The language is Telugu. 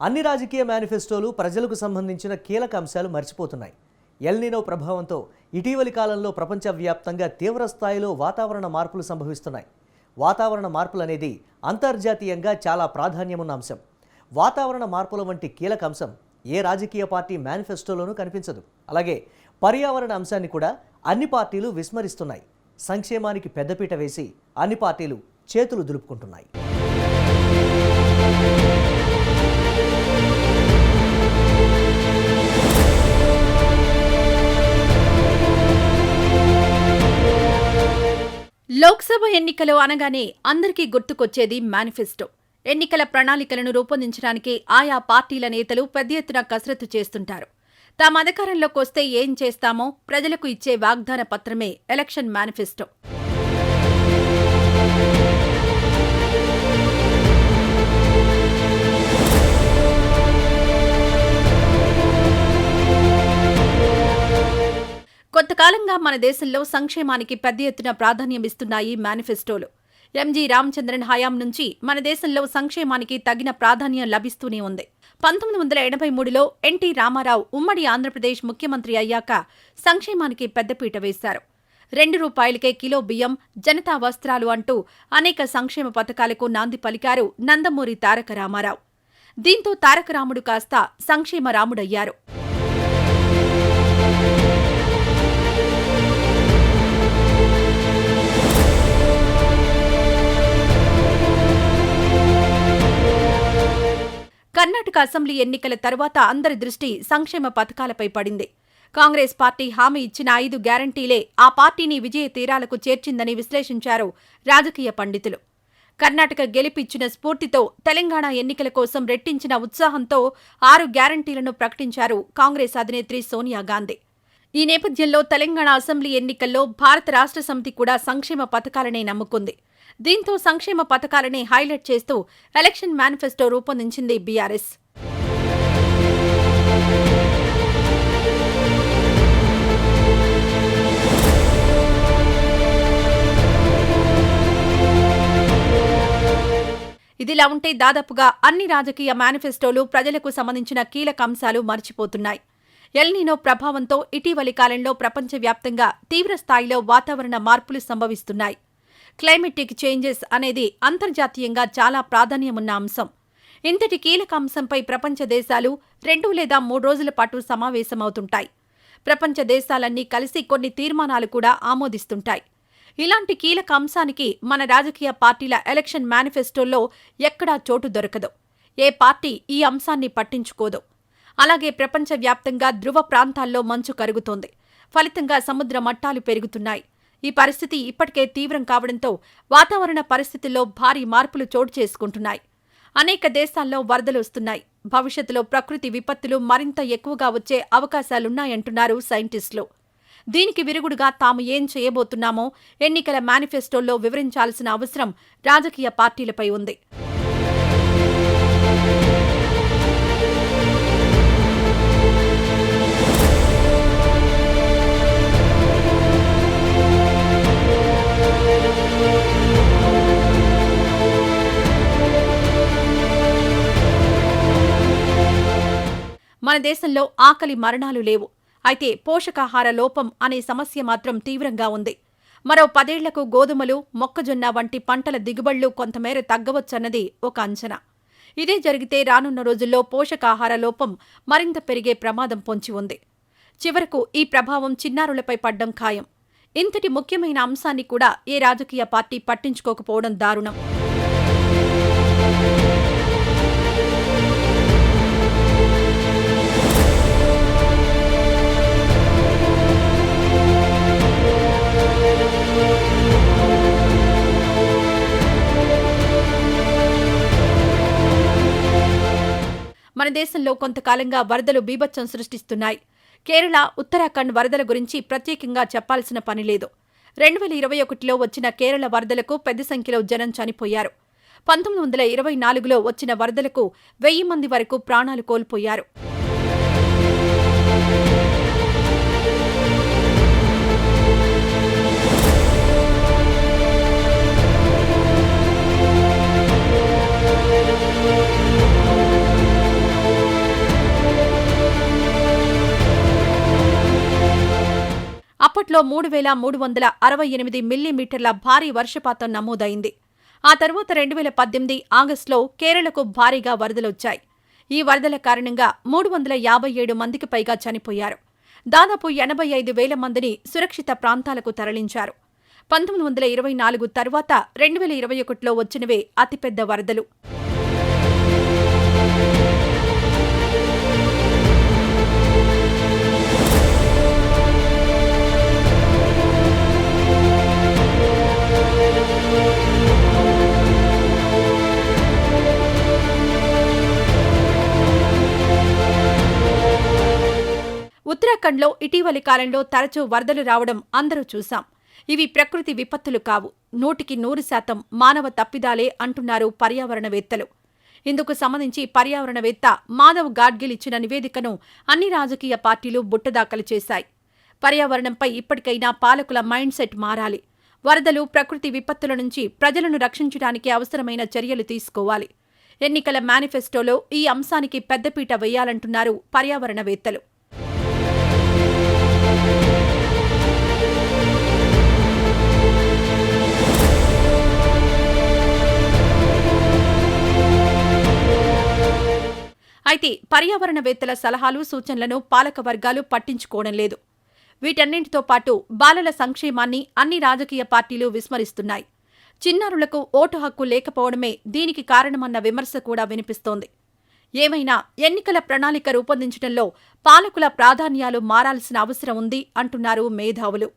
అన్ని రాజకీయ మేనిఫెస్టోలు ప్రజలకు సంబంధించిన కీలక అంశాలు మర్చిపోతున్నాయి. ఎల్ నినో ప్రభావంతో ఇటీవలి కాలంలో ప్రపంచవ్యాప్తంగా తీవ్ర స్థాయిలో వాతావరణ మార్పులు సంభవిస్తున్నాయి. వాతావరణ మార్పులు అనేది అంతర్జాతీయంగా చాలా ప్రాధాన్యమున్న అంశం. వాతావరణ మార్పుల వంటి కీలక అంశం ఏ రాజకీయ పార్టీ మేనిఫెస్టోలోనూ కనిపించదు. అలాగే పర్యావరణ అంశాన్ని కూడా అన్ని పార్టీలు విస్మరిస్తున్నాయి. సంక్షేమానికి పెద్దపీట వేసి అన్ని పార్టీలు చేతులు దులుపుకుంటున్నాయి. లోక్సభ ఎన్నికలు అనగానే అందరికీ గుర్తుకొచ్చేది మేనిఫెస్టో. ఎన్నికల ప్రణాళికలను రూపొందించడానికి ఆయా పార్టీల నేతలు పెద్ద ఎత్తున కసరత్తు చేస్తుంటారు. తాము అధికారంలోకి వస్తే ఏం చేస్తామో ప్రజలకు ఇచ్చే వాగ్దాన పత్రమే ఎలక్షన్ మేనిఫెస్టో. కొంతకాలంగా మన దేశంలో సంక్షేమానికి పెద్ద ఎత్తున ప్రాధాన్యమిస్తున్నాయి మేనిఫెస్టోలు. ఎంజీ రామచంద్రన్ హయాం నుంచి మన దేశంలో సంక్షేమానికి తగిన ప్రాధాన్యం లభిస్తూనే ఉంది. 1983లో ఎన్టీ రామారావు ఉమ్మడి ఆంధ్రప్రదేశ్ ముఖ్యమంత్రి అయ్యాక సంక్షేమానికి పెద్దపీట వేశారు. ₹2కే కిలో బియ్యం, జనతా వస్త్రాలు అంటూ అనేక సంక్షేమ పథకాలకు నాంది పలికారు నందమూరి తారక రామారావు. దీంతో తారక రాముడు కాస్త సంక్షేమ రాముడయ్యారు. కర్ణాటక అసెంబ్లీ ఎన్నికల తరువాత అందరి దృష్టి సంక్షేమ పథకాలపై పడింది. కాంగ్రెస్ పార్టీ హామీ ఇచ్చిన 5 గ్యారంటీలే ఆ పార్టీని విజయ తీరాలకు చేర్చిందని విశ్లేషించారు రాజకీయ పండితులు. కర్ణాటక గెలిపిచ్చిన స్ఫూర్తితో తెలంగాణ ఎన్నికల కోసం రెట్టించిన ఉత్సాహంతో 6 గ్యారంటీలను ప్రకటించారు కాంగ్రెస్ అధినేత్రి సోనియా గాంధీ. ఈ నేపథ్యంలో తెలంగాణ అసెంబ్లీ ఎన్నికల్లో భారత రాష్ట్ర సమితి కూడా సంక్షేమ పథకాలనే నమ్ముకుంది. దీంతో సంక్షేమ పథకాలనే హైలైట్ చేస్తూ ఎలక్షన్ మేనిఫెస్టో రూపొందించింది బీఆర్ఎస్. ఇదిలా ఉంటే దాదాపుగా అన్ని రాజకీయ మేనిఫెస్టోలు ప్రజలకు సంబంధించిన కీలక అంశాలు మర్చిపోతున్నాయి. ఎల్ నినో ప్రభావంతో ఇటీవలి కాలంలో ప్రపంచవ్యాప్తంగా తీవ్రస్థాయిలో వాతావరణ మార్పులు సంభవిస్తున్నాయి. క్లైమేటిక్ చేంజెస్ అనేది అంతర్జాతీయంగా చాలా ప్రాధాన్యమున్న అంశం. ఇంతటి కీలక అంశంపై ప్రపంచ దేశాలు 2 లేదా 3 రోజుల పాటు సమావేశమవుతుంటాయి. ప్రపంచ దేశాలన్నీ కలిసి కొన్ని తీర్మానాలు కూడా ఆమోదిస్తుంటాయి. ఇలాంటి కీలక అంశానికి మన రాజకీయ పార్టీల ఎలక్షన్ మేనిఫెస్టోల్లో ఎక్కడా చోటు దొరకదు. ఏ పార్టీ ఈ అంశాన్ని పట్టించుకోదు. అలాగే ప్రపంచవ్యాప్తంగా ధ్రువ ప్రాంతాల్లో మంచు కరుగుతోంది. ఫలితంగా సముద్ర మట్టాలు పెరుగుతున్నాయి. ఈ పరిస్థితి ఇప్పటికే తీవ్రం కావడంతో వాతావరణ పరిస్థితుల్లో భారీ మార్పులు చోటు చేసుకుంటున్నాయి. అనేక దేశాల్లో వరదలు వస్తున్నాయి. భవిష్యత్తులో ప్రకృతి విపత్తులు మరింత ఎక్కువగా వచ్చే అవకాశాలున్నాయంటున్నారు సైంటిస్టులు. దీనికి విరుగుడుగా తాము ఏం చేయబోతున్నామో ఎన్నికల మేనిఫెస్టోల్లో వివరించాల్సిన అవసరం రాజకీయ పార్టీలపై ఉంది. మన దేశంలో ఆకలి మరణాలు లేవు. అయితే పోషకాహార లోపం అనే సమస్య మాత్రం తీవ్రంగా ఉంది. మరో 10 ఏళ్లకు గోధుమలు, మొక్కజొన్న వంటి పంటల దిగుబడులు కొంతమేర తగ్గవచ్చన్నది ఒక అంచనా. ఇదే జరిగితే రానున్న రోజుల్లో పోషకాహార లోపం మరింత పెరిగే ప్రమాదం పొంచి ఉంది. చివరకు ఈ ప్రభావం చిన్నారులపై పడ్డం ఖాయం. ఇంతటి ముఖ్యమైన అంశాన్ని కూడా ఏ రాజకీయ పార్టీ పట్టించుకోకపోవడం దారుణం. మన దేశంలో కొంతకాలంగా వరదలు బీభత్సం సృష్టిస్తున్నాయి. కేరళ, ఉత్తరాఖండ్ వరదల గురించి ప్రత్యేకంగా చెప్పాల్సిన పనిలేదు. 2021లో వచ్చిన కేరళ వరదలకు పెద్ద సంఖ్యలో జనం చనిపోయారు. 1924లో వచ్చిన వరదలకు 1000 మంది వరకు ప్రాణాలు కోల్పోయారు. ఆగస్టులో 3,368 మిల్లీమీటర్ల భారీ వర్షపాతం నమోదైంది. ఆ తర్వాత 2018 ఆగస్టులో కేరళకు భారీగా వరదలొచ్చాయి. ఈ వరదల కారణంగా 357 మందికి పైగా చనిపోయారు. దాదాపు 85,000 మందిని సురక్షిత ప్రాంతాలకు తరలించారు. 1924 తర్వాత 2021లో వచ్చినవే అతిపెద్ద వరదలు. ఉత్తరాఖండ్లో ఇటీవలి కాలంలో తరచూ వరదలు రావడం అందరూ చూశాం. ఇవి ప్రకృతి విపత్తులు కావు, 100% మానవ తప్పిదాలే అంటున్నారు పర్యావరణవేత్తలు. ఇందుకు సంబంధించి పర్యావరణవేత్త మాధవ్ గాడ్గిల్ ఇచ్చిన నివేదికను అన్ని రాజకీయ పార్టీలు బుట్టదాఖలు చేశాయి. పర్యావరణంపై ఇప్పటికైనా పాలకుల మైండ్ సెట్ మారాలి. వరదలు, ప్రకృతి విపత్తుల నుంచి ప్రజలను రక్షించడానికి అవసరమైన చర్యలు తీసుకోవాలి. ఎన్నికల మేనిఫెస్టోలో ఈ అంశానికి పెద్దపీట వేయాలంటున్నారు పర్యావరణవేత్తలు. అయితే పర్యావరణవేత్తల సలహాలు, సూచనలను పాలక వర్గాలు పట్టించుకోవడం లేదు. వీటన్నింటితో పాటు బాలల సంక్షేమాన్ని అన్ని రాజకీయ పార్టీలు విస్మరిస్తున్నాయి. చిన్నారులకు ఓటు హక్కు లేకపోవడమే దీనికి కారణమన్న విమర్శ కూడా వినిపిస్తోంది. ఏమైనా ఎన్నికల ప్రణాళిక రూపొందించడంలో పాలకుల ప్రాధాన్యాలు మారాల్సిన అవసరం ఉంది అంటున్నారు మేధావులు.